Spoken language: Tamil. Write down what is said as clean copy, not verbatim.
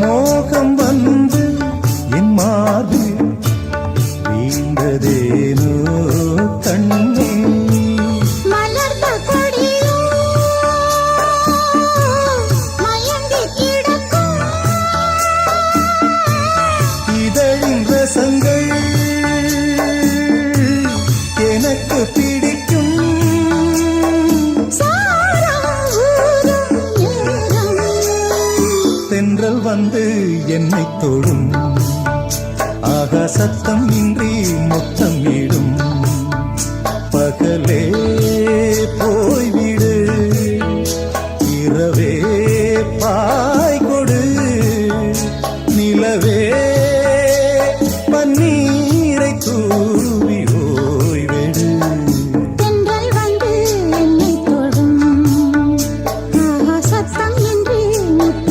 மோகம் வந்து என் மார்பு வீழ்ந்ததேனோ கண்ணே. மலர்ந்த கொடியோ மயங்கி கிடக்கும் இதழின் ரசங்கள் எனக்கு பிடிக்கும். தென்றல் வந்து என்னை தொடும் ஆகா சத்தம் இன்றி முத்தம் இடும் பகலே போ